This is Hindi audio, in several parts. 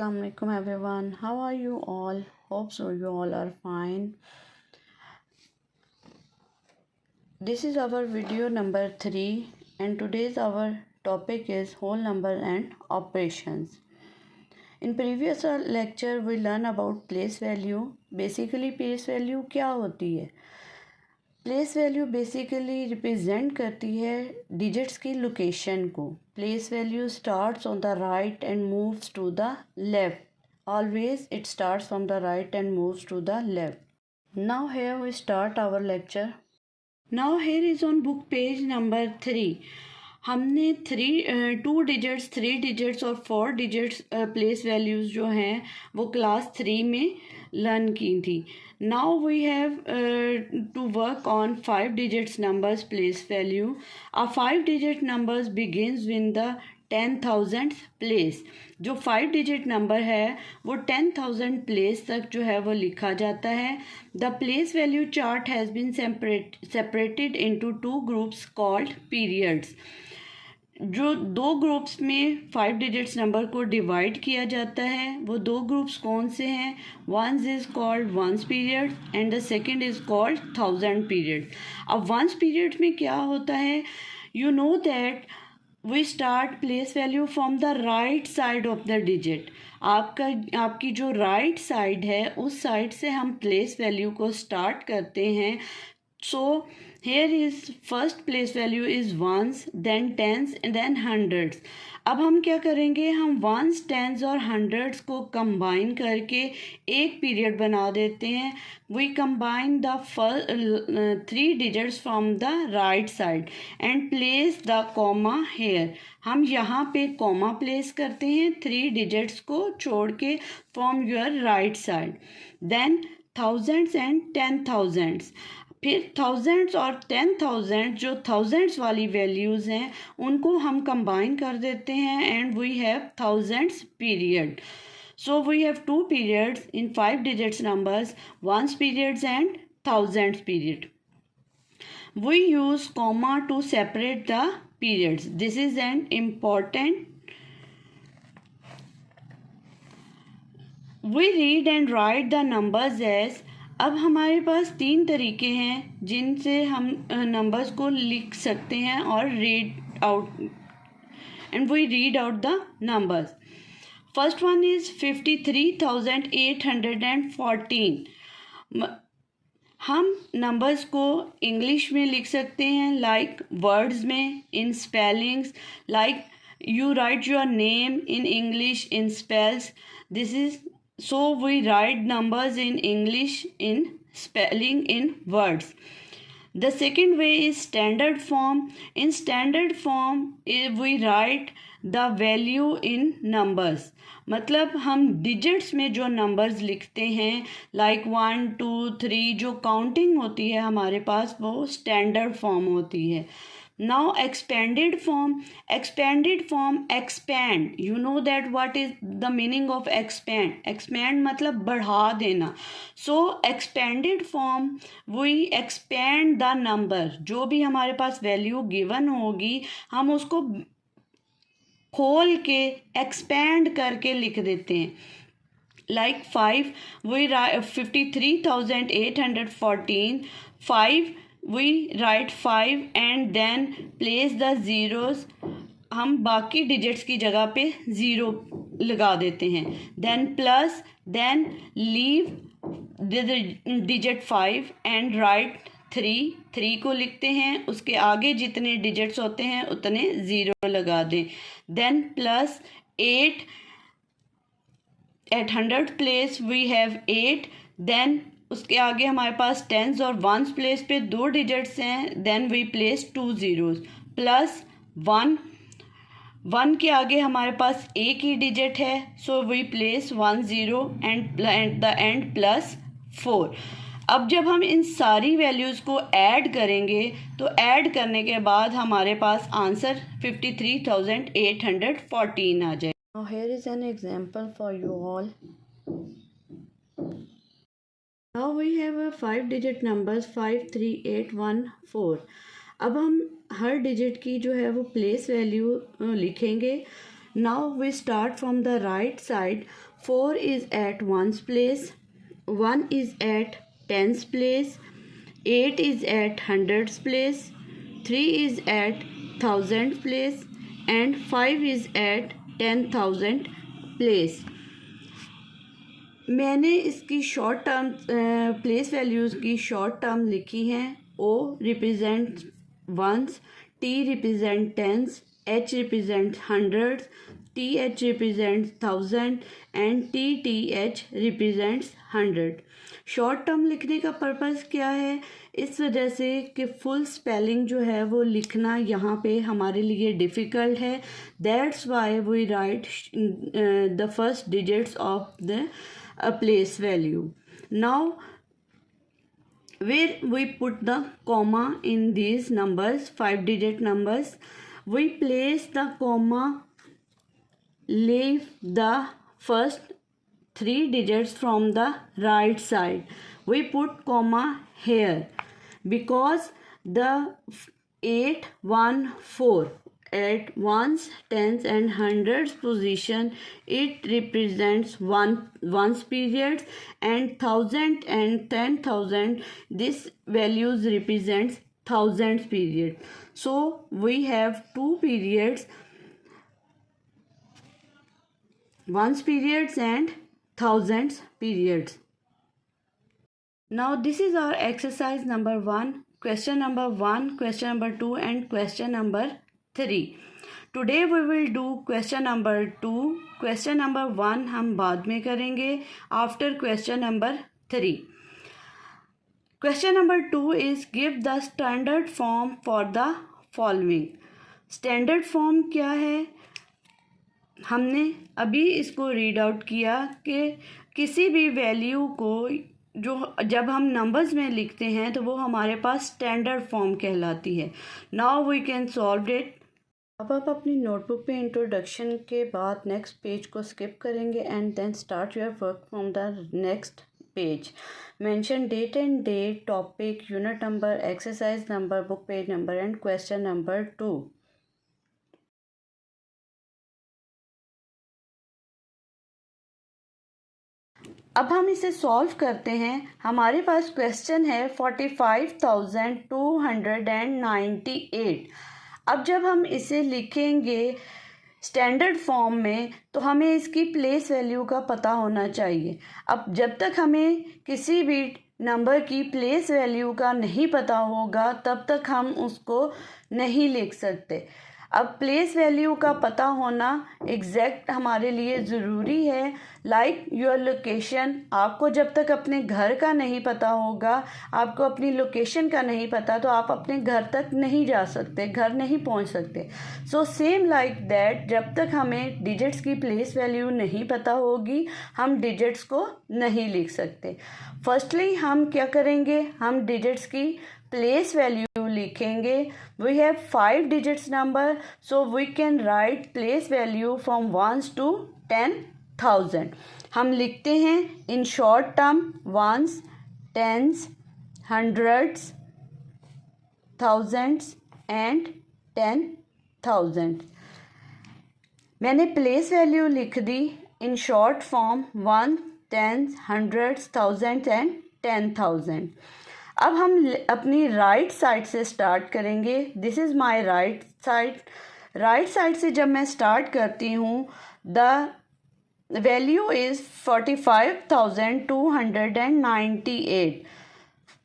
Assalamu alaikum everyone. How are you all? Hope so you all are fine. This is our video number 3 and today's our topic is whole number and operations. In previous lecture we learn about place value. Basically place value क्या होती है? प्लेस वैल्यू बेसिकली रिप्रेजेंट करती है डिजिट्स की लोकेशन को. Place value starts on the right and moves to the left. Always it starts from the right and moves to the left. Now here we start our lecture. Now here is on book page number 3. हमने 2 डिजिट्स 3 डिजिट्स और 4 डिजिट्स प्लेस वैल्यूज़ जो हैं वो क्लास 3 में लर्न की थी. Now we have to work on 5 digits numbers place value. A 5 digit numbers begins with the 10,000th place. जो 5 digit number है वो 10,000 place तक जो है वो लिखा जाता है. The place value chart has been separated into 2 groups called periods. जो 2 ग्रुप्स में 5 डिजिट्स नंबर को डिवाइड किया जाता है वो 2 ग्रुप्स कौन से हैं? Ones is called ones period and the second is called 1000 period. अब वंस पीरियड में क्या होता है? You know that we start place value from the right side of the digit. आपकी जो राइट साइड है उस साइड से हम प्लेस वैल्यू को स्टार्ट करते हैं. So here is first place value is ones, then tens and then hundreds. अब हम क्या करेंगे? हम वंस टेंस और हंड्रेड्स को कंबाइन करके एक पीरियड बना देते हैं. We combine the 3 digits from the right side and place the comma here. हम यहाँ पे कॉमा प्लेस करते हैं 3 डिजिट्स को छोड़ के from your right side. Then thousands and 10,000s. फिर थाउजेंड्स और 10,000 जो थाउजेंड्स वाली वैल्यूज़ हैं उनको हम कंबाइन कर देते हैं and we have thousands period. So we have 2 periods in 5 digits numbers, ones periods and thousands period. We use comma to separate the periods. This is an important. We read and write the numbers as. अब हमारे पास 3 तरीके हैं जिनसे हम नंबर्स को लिख सकते हैं और read out and we read out the numbers. First one is 53,814. हम नंबर्स को इंग्लिश में लिख सकते हैं लाइक वर्ड्स में, in spellings like you write your name in English in spells. This is So we write numbers in English in spelling in words. The second way is standard form. In standard form we write the value in numbers. मतलब हम डिजिट्स में जो नंबर्स लिखते हैं लाइक 1 2 3 जो काउंटिंग होती है हमारे पास वो स्टैंडर्ड फॉर्म होती है. Now expanded form expand. You know that what is the meaning of expand? Expand मतलब बढ़ा देना. So expanded form we expand the number. जो भी हमारे पास वैल्यू गिवन होगी हम उसको खोल के एक्सपैंड करके लिख देते हैं. Like 5 we write 53,814. 5 we write 5 and then place the zeros. हम बाकी डिजिट्स की जगह पे ज़ीरो लगा देते हैं. Then plus, then leave digit 5 and write 3 को लिखते हैं. उसके आगे जितने डिजिट्स होते हैं उतने ज़ीरो लगा दें. Then plus 8 at 100th place we have 8. Then उसके आगे हमारे पास टेंस और वंस प्लेस पे 2 डिजिट्स हैं. Then we place 2 zeros plus 1 के आगे हमारे पास एक ही डिजिट है so we place 1 0 and the end plus 4. अब जब हम इन सारी वैल्यूज़ को ऐड करेंगे तो ऐड करने के बाद हमारे पास आंसर 53,814 आ जाए. Now here is an example for you all. Now we have a 5 digit numbers 53814. अब हम हर डिजिट की जो है वो प्लेस वैल्यू लिखेंगे. Now we start from the right side. 4 is at ones place, 1 is at tens place, 8 is at hundreds place, 3 is at thousands place, and 5 is at 10,000 place. मैंने इसकी शॉर्ट टर्म प्लेस वैल्यूज़ की शॉर्ट टर्म लिखी हैं. O represent ones, T represent tens, H represent hundreds, TH represents thousand and TTH represents hundred. Short term लिखने का पर्पज़ क्या है? इस वजह से कि फुल स्पेलिंग जो है वो लिखना यहाँ पे हमारे लिए डिफ़िकल्ट है. That's why we write the first digits of the place value. Now where we put the comma in these numbers, 5-digit numbers, we place the comma, leave the first 3 digits from the right side. We put comma here because the 814 at ones, tens and hundreds position, it represents ones periods, and 1000 and 10,000, this values represents thousands period. So we have 2 periods, ones periods and thousands periods. Now this is our exercise number 1, question number 1, question number 2 and question number 3. Today we will do question number 2. Question number 1 हम बाद में करेंगे after question number 3. Question number 2 is give the standard form for the following. Standard form क्या है? हमने अभी इसको रीड आउट किया कि किसी भी वैल्यू को जो जब हम नंबर्स में लिखते हैं तो वो हमारे पास स्टैंडर्ड फॉर्म कहलाती है. Now we can solve it. अब आप अपनी नोटबुक पे इंट्रोडक्शन के बाद नेक्स्ट पेज को स्किप करेंगे and then start your work from the next page. Mention date and date, topic, unit number, exercise number, book page number and question number 2. अब हम इसे सॉल्व करते हैं. हमारे पास क्वेश्चन है 45,298. अब जब हम इसे लिखेंगे स्टैंडर्ड फॉर्म में तो हमें इसकी प्लेस वैल्यू का पता होना चाहिए. अब जब तक हमें किसी भी नंबर की प्लेस वैल्यू का नहीं पता होगा तब तक हम उसको नहीं लिख सकते. अब प्लेस वैल्यू का पता होना एग्जैक्ट हमारे लिए ज़रूरी है. लाइक योर लोकेशन, आपको जब तक अपने घर का नहीं पता होगा, आपको अपनी लोकेशन का नहीं पता तो आप अपने घर तक नहीं जा सकते, घर नहीं पहुंच सकते. सो सेम लाइक दैट, जब तक हमें डिजिट्स की प्लेस वैल्यू नहीं पता होगी हम डिजिट्स को नहीं लिख सकते. फर्स्टली हम क्या करेंगे, हम डिजिट्स की प्लेस वैल्यू लिखेंगे. We have 5 digits number, so we can write place value from 1s to 10,000. हम लिखते हैं in short term ones, tens, hundreds, thousands and 10,000. मैंने प्लेस वैल्यू लिख दी in short form 1, tens, hundreds, thousands and 10,000. अब हम अपनी राइट साइड से स्टार्ट करेंगे. This is my right side. Right side से जब मैं स्टार्ट करती हूँ the value is 45,298.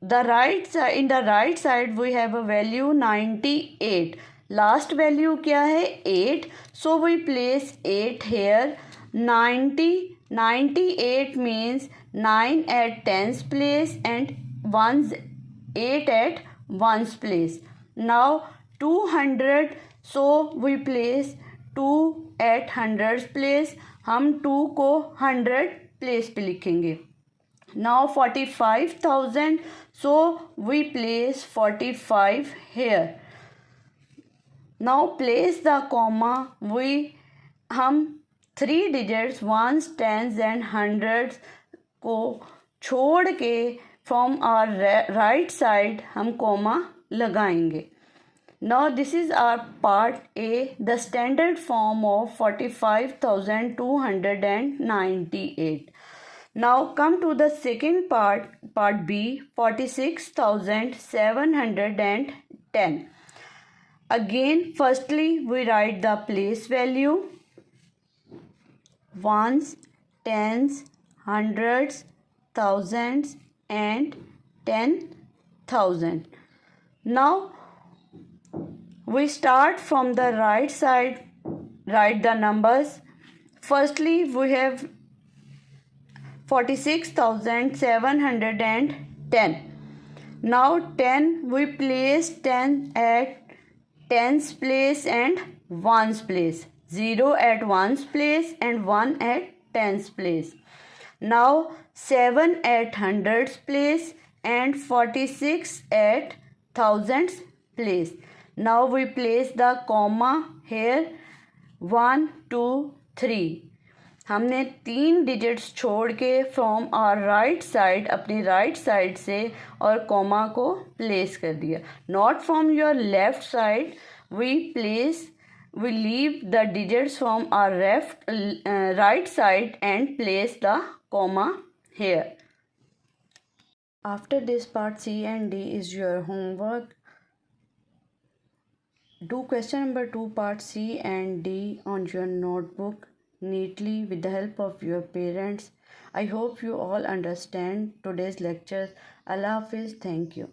in the right side we have a value 98. Last value क्या है 8, so we place 8 here. 98 means 9 at tens place and 8 at ones place. Now 200, so we place 2 at hundreds place. हम 2 को 100 place पे लिखेंगे. Now 45,000, so we place 45 here. Now place the comma. हम 3 digits ones, tens and hundreds को छोड़ के फ्रॉम आवर राइट साइड हम कॉमा लगाएंगे. Now this is our part A, the standard form of 45,298. Now come to the second part, part B, 46,710. Again, firstly we write the place value, ones, tens, hundreds, thousands and 10,000. Now we start from the right side, write the numbers. Firstly we have 46,710. Now 10, we place 10 at tens place and ones place. 0 at ones place and 1 at tens place. Now 7 at hundreds place and 46 at thousands place. Now we place the comma here. 1, 2, 3. हमने 3 डिजिट्स छोड़ के फ्रॉम आवर राइट साइड, अपनी राइट साइड से और कॉमा को प्लेस कर दिया. Not from your left side, we leave the digits from our right side and place the comma here. After this, part C and D is your homework. Do question number 2, part C and D on your notebook neatly with the help of your parents. I hope you all understand today's lecture. Allah Hafiz. Thank you.